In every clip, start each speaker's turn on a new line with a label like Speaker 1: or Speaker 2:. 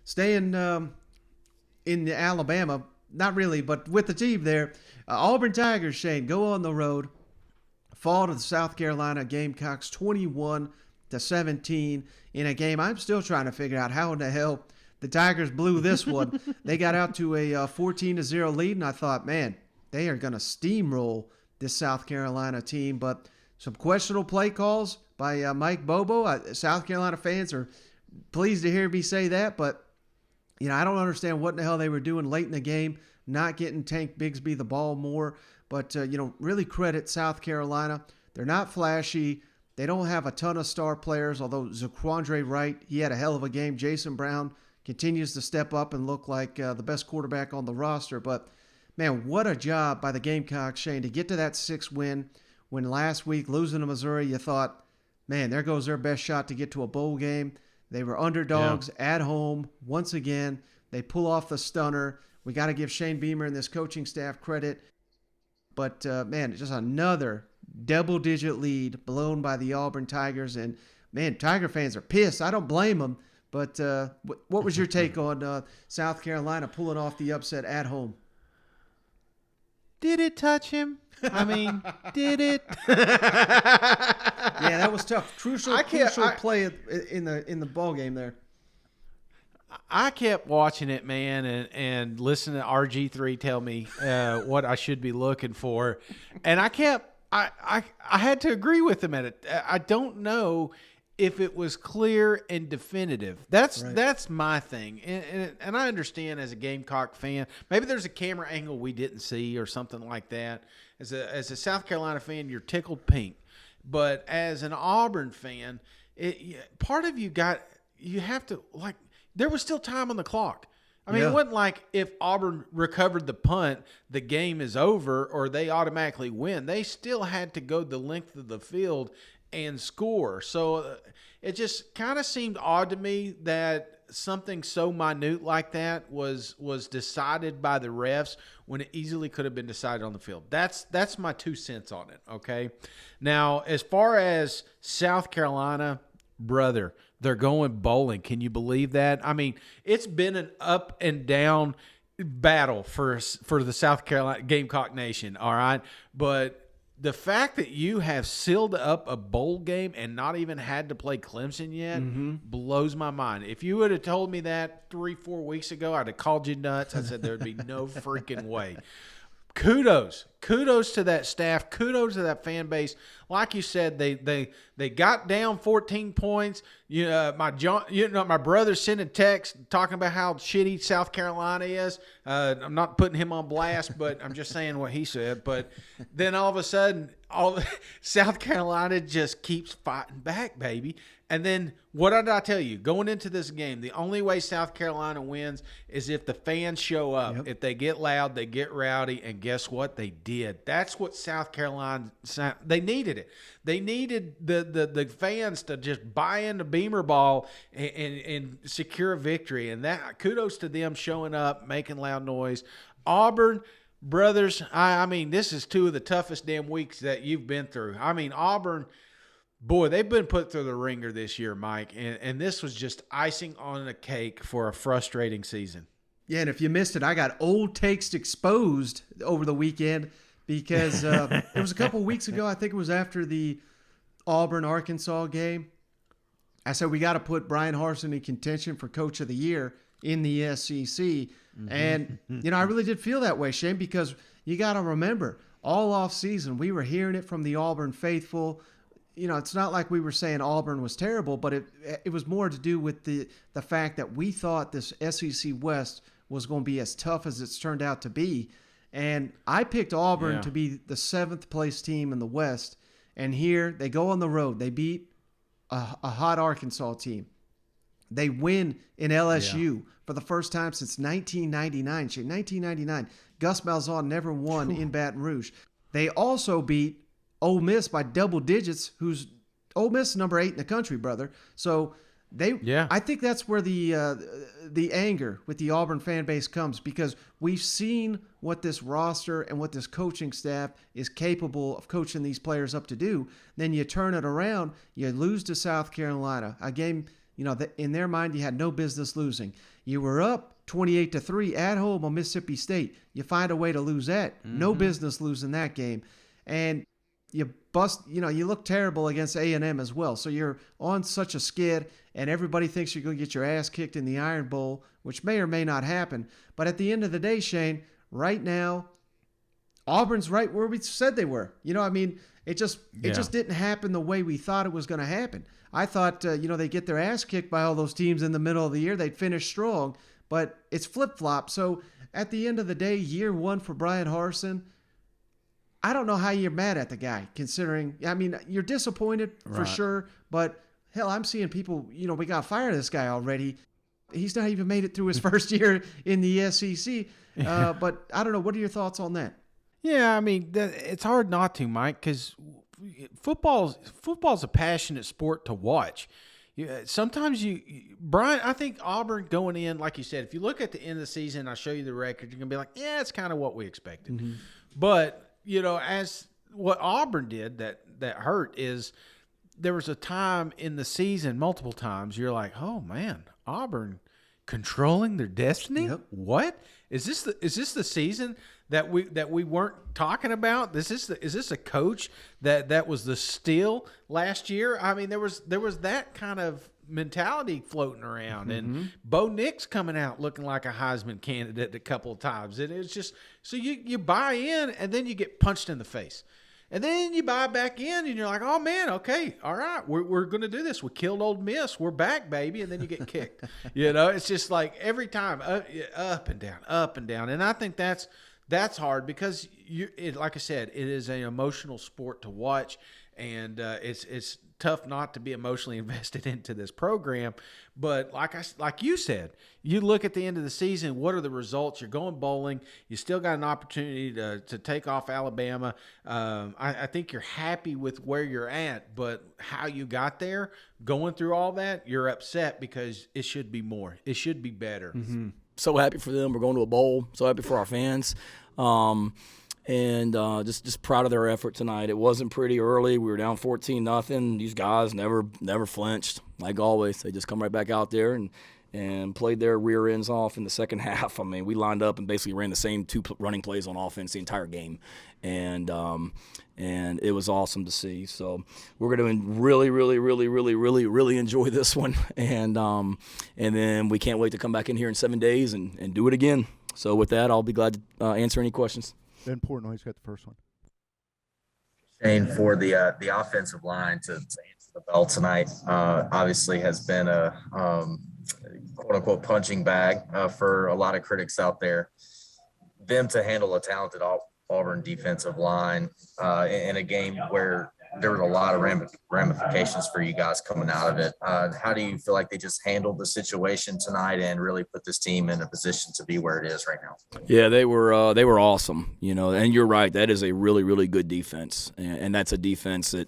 Speaker 1: staying in Alabama, not really, but with the team there, Auburn Tigers, Shane, go on the road, fall to the South Carolina Gamecocks 21-17 in a game I'm still trying to figure out how in the hell the Tigers blew this one. They got out to a 14-0 lead, and I thought, man, they are going to steamroll this South Carolina team. But some questionable play calls by Mike Bobo. South Carolina fans are pleased to hear me say that, but I don't understand what in the hell they were doing late in the game, not getting Tank Bigsby the ball more. But, really credit South Carolina. They're not flashy. They don't have a ton of star players, although TZAQUANDRE Wright, he had a hell of a game. Jason Brown continues to step up and look like the best quarterback on the roster. But, man, what a job by the Gamecocks, Shane, to get to that 6th win when last week, losing to Missouri, you thought, man, there goes their best shot to get to a bowl game. They were underdogs at home. Once again, they pull off the stunner. We got to give Shane Beamer and this coaching staff credit. But, man, just another double-digit lead blown by the Auburn Tigers. And, man, Tiger fans are pissed. I don't blame them. But what was your take on South Carolina pulling off the upset at home?
Speaker 2: Did it touch him? I mean, did it?
Speaker 1: Yeah, that was tough. Crucial play in the ball game there.
Speaker 2: I kept watching it, man, and listening to RG3 tell me what I should be looking for, and I had to agree with him at it. I don't know if it was clear and definitive. That's my thing, and I understand as a Gamecock fan, maybe there's a camera angle we didn't see or something like that. As a South Carolina fan, you're tickled pink, but as an Auburn fan, part of you have to like. There was still time on the clock. I mean, It wasn't like if Auburn recovered the punt, the game is over or they automatically win. They still had to go the length of the field and score. So it just kind of seemed odd to me that something so minute like that was decided by the refs when it easily could have been decided on the field. That's my 2 cents on it, okay? Now, as far as South Carolina, brother, they're going bowling. Can you believe that? I mean, it's been an up and down battle for the South Carolina Gamecock Nation, all right? But the fact that you have sealed up a bowl game and not even had to play Clemson yet blows my mind. If you would have told me that 3-4 weeks ago, I'd have called you nuts. I said there'd be no freaking way. Kudos to that staff. Kudos to that fan base. Like you said, they got down 14 points. My brother sent a text talking about how shitty South Carolina is. I'm not putting him on blast, but I'm just saying what he said. But then all of a sudden, South Carolina just keeps fighting back, baby. And then what did I tell you? Going into this game, the only way South Carolina wins is if the fans show up. Yep. If they get loud, they get rowdy, and guess what? They did. That's what South Carolina – they needed it. They needed the fans to just buy into Beamer ball and secure a victory. And that kudos to them showing up, making loud noise. Auburn – brothers, I mean, this is 2 of the toughest damn weeks that you've been through. I mean, Auburn – boy, they've been put through the ringer this year, Mike, and this was just icing on a cake for a frustrating season.
Speaker 1: Yeah, and if you missed it, I got old takes exposed over the weekend because it was a couple of weeks ago. I think it was after the Auburn-Arkansas game. I said we got to put Bryan Harsin in contention for Coach of the Year in the SEC. And, I really did feel that way, Shane, because you got to remember, all offseason we were hearing it from the Auburn faithful. It's not like we were saying Auburn was terrible, but it was more to do with the fact that we thought this SEC West was going to be as tough as it's turned out to be. And I picked Auburn to be the 7th place team in the West. And here they go on the road. They beat a hot Arkansas team. They win in LSU for the first time since 1999. 1999. Gus Malzahn never won in Baton Rouge. They also beat Ole Miss by double digits, who's Ole Miss number 8 in the country, brother. So I think that's where the anger with the Auburn fan base comes, because we've seen what this roster and what this coaching staff is capable of coaching these players up to do. Then you turn it around, you lose to South Carolina, a game in their mind, you had no business losing. You were up 28-3 at home on Mississippi State. You find a way to lose that. No business losing that game. And you look terrible against A&M as well. So you're on such a skid, and everybody thinks you're going to get your ass kicked in the Iron Bowl, which may or may not happen. But at the end of the day, Shane, right now, Auburn's right where we said they were. It just didn't happen the way we thought it was going to happen. I thought, they'd get their ass kicked by all those teams in the middle of the year. They'd finish strong, but it's flip-flop. So at the end of the day, year one for Bryan Harsin, I don't know how you're mad at the guy, considering, you're disappointed for sure, but hell, I'm seeing people, we got to fire this guy already. He's not even made it through his first year in the SEC. But I don't know. What are your thoughts on that?
Speaker 2: Yeah, it's hard not to, Mike, because football's a passionate sport to watch. Sometimes Brian, I think Auburn going in, like you said, if you look at the end of the season, I show you the record, you're going to be like, yeah, it's kind of what we expected. Mm-hmm. But, as what Auburn did that hurt is there was a time in the season, multiple times, you're like, oh, man, Auburn controlling their destiny? Yep. What? Is this the season that we weren't talking about? Is this a coach that was the steal last year? There was that kind of mentality floating around, and Bo Nix coming out looking like a Heisman candidate a couple of times. And it's just so you buy in, and then you get punched in the face. And then you buy back in, and you're like, oh, man, okay, all right, we're going to do this. We killed Ole Miss. We're back, baby. And then you get kicked. It's just like every time, up and down, up and down. And I think that's hard because, like I said, it is an emotional sport to watch, and it's tough not to be emotionally invested into this program. But like you said, you look at the end of the season, what are the results? You're going bowling. You still got an opportunity to take off Alabama. I think you're happy with where you're at, but how you got there, going through all that, you're upset because it should be more. It should be better.
Speaker 3: Mm-hmm. So happy for them. We're going to a bowl. So happy for our fans. And just proud of their effort tonight. It wasn't pretty early. We were down 14-0. These guys never flinched. Like always, they just come right back out there and played their rear ends off in the second half. We lined up and basically ran the same two running plays on offense the entire game, and it was awesome to see. So we're going to really, really, really, really, really, really enjoy this one, and then we can't wait to come back in here in 7 days and do it again. So with that, I'll be glad to answer any questions.
Speaker 4: Ben Portnoy's got the first one.
Speaker 5: Shane, for the offensive line to answer the bell tonight, obviously has been a quote-unquote punching bag for a lot of critics out there. Them to handle a talented Auburn defensive line in a game where there was a lot of ramifications for you guys coming out of it. How do you feel like they just handled the situation tonight and really put this team in a position to be where it is right now?
Speaker 3: Yeah, they were awesome, and you're right. That is a really, really good defense, and that's a defense that,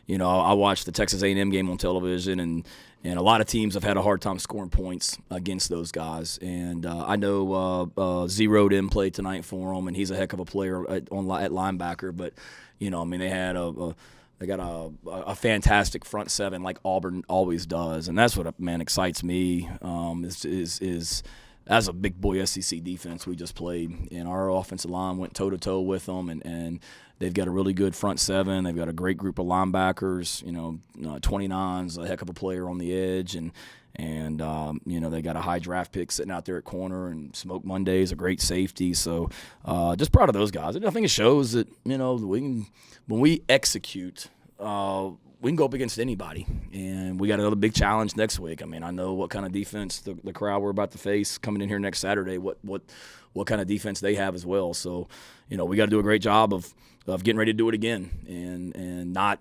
Speaker 3: I watched the Texas A&M game on television, and a lot of teams have had a hard time scoring points against those guys. And I know Zero didn't play tonight for them, and he's a heck of a player at linebacker. But they had they got a fantastic front seven like Auburn always does, and that's what excites me. Is as a big boy SEC defense we just played, and our offensive line went toe to toe with them, and they've got a really good front seven. They've got a great group of linebackers. 29's a heck of a player on the edge, and they got a high draft pick sitting out there at corner, and Smoke Monday's a great safety. So just proud of those guys. And I think it shows that when we execute, we can go up against anybody, and we got another big challenge next week. I know what kind of defense the crowd we're about to face coming in here next Saturday. What kind of defense they have as well. So we got to do a great job of getting ready to do it again, and not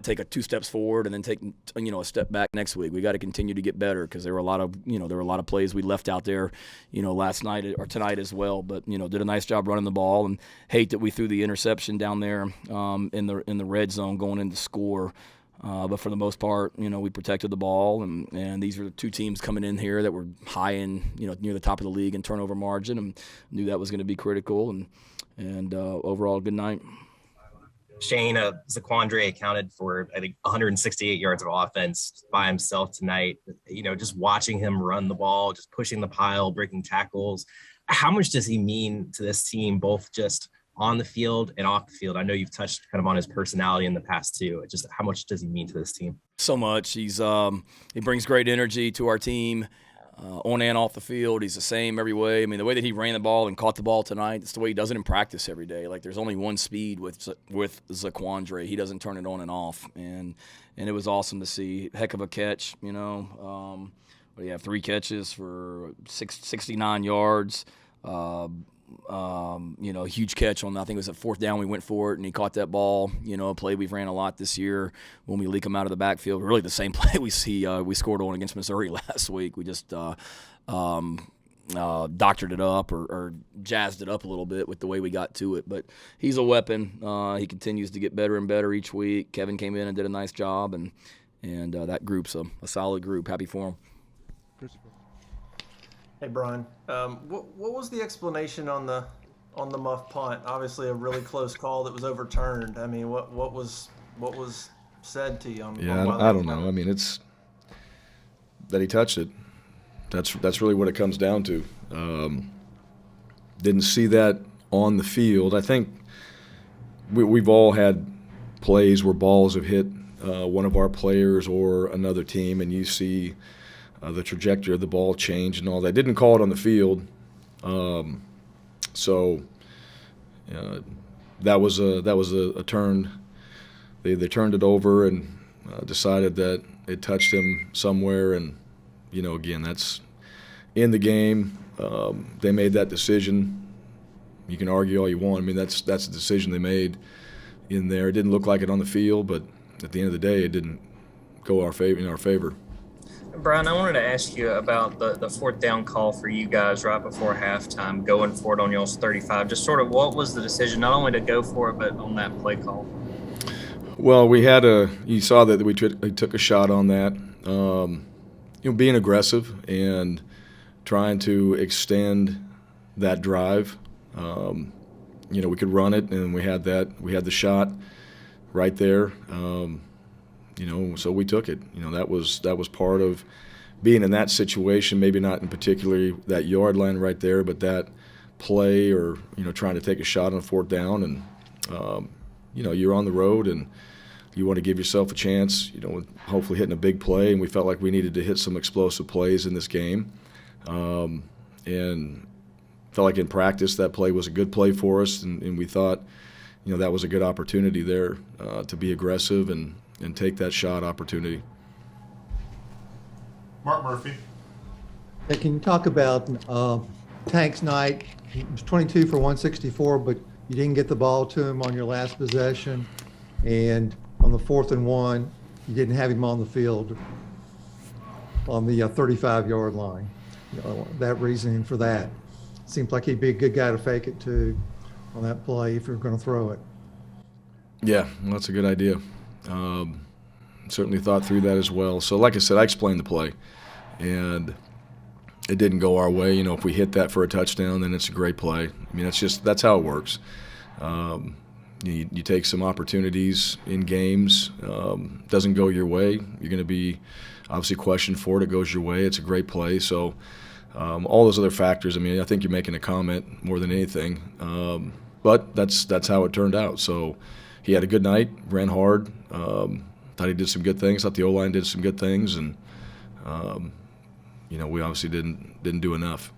Speaker 3: take a 2 steps forward and then take a step back next week. We got to continue to get better because there were a lot of plays we left out there last night or tonight as well. But did a nice job running the ball, and hate that we threw the interception down there in the red zone going into score. But for the most part, we protected the ball, and these were the two teams coming in here that were high in, near the top of the league in turnover margin, and knew that was going to be critical, and overall good night.
Speaker 6: Shane, ZAQUANDRE accounted for, I think, 168 yards of offense by himself tonight. Just watching him run the ball, just pushing the pile, breaking tackles. How much does he mean to this team, both just on the field and off the field? I know you've touched kind of on his personality in the past too. Just how much does he mean to this team?
Speaker 3: So much. He brings great energy to our team. On and off the field, he's the same every way. I mean, the way that he ran the ball and caught the ball tonight, it's the way he does it in practice every day. Like, there's only one speed with ZAQUANDRE. He doesn't turn it on and off, and it was awesome to see. Heck of a catch, you know. We have 3 catches for 69 yards. Huge catch on, I think it was at 4th down. We went for it, and he caught that ball. A play we've ran a lot this year when we leak them out of the backfield. Really the same play we scored on against Missouri last week. We just doctored it up or jazzed it up a little bit with the way we got to it. But he's a weapon. He continues to get better and better each week. Kevin came in and did a nice job, and that group's a solid group. Happy for him.
Speaker 7: Hey, Bryan. What was the explanation on the MUFF punt? Obviously, a really close call that was overturned. I mean, what was said to you on?
Speaker 8: Yeah,
Speaker 7: on
Speaker 8: I don't know. I mean, it's that he touched it. That's really what it comes down to. Didn't see that on the field. I think we've all had plays where balls have hit one of our players or another team, and you see the trajectory of the ball change and all that. Didn't call it on the field, so that was a turn. They turned it over and decided that it touched him somewhere, and again, that's in the game. They made that decision. You can argue all you want. I mean, that's a decision they made in there. It didn't look like it on the field, but at the end of the day, it didn't go in our favor.
Speaker 6: Bryan, I wanted to ask you about the 4th down call for you guys right before halftime, going for it on y'all's 35. Just sort of what was the decision, not only to go for it, but on that play call?
Speaker 8: Well, you saw that we took a shot on that, being aggressive and trying to extend that drive. We could run it, and we had the shot right there. So we took it. That was part of being in that situation, maybe not in particularly that yard line right there, but that play or, trying to take a shot on 4th down. And, you're on the road and you want to give yourself a chance, hopefully hitting a big play. And we felt like we needed to hit some explosive plays in this game. And felt like in practice that play was a good play for us. And we thought, that was a good opportunity there to be aggressive and take that shot opportunity.
Speaker 9: Mark Murphy.
Speaker 4: Hey, can you talk about Tank's night? He was 22 for 164, but you didn't get the ball to him on your last possession. And on the 4th and 1, you didn't have him on the field on the 35-yard line. That reasoning for that. Seems like he'd be a good guy to fake it to on that play if you're going to throw it.
Speaker 8: Yeah, well, that's a good idea. Certainly thought through that as well. So like I said, I explained the play, and it didn't go our way. If we hit that for a touchdown, then it's a great play. I mean, that's how it works. You take some opportunities in games, doesn't go your way, you're going to be obviously questioned for it. It goes your way, it's a great play. So all those other factors, I mean, I think you're making a comment more than anything. But that's how it turned out. So he had a good night, ran hard, thought he did some good things, thought the O-line did some good things, and we obviously didn't do enough.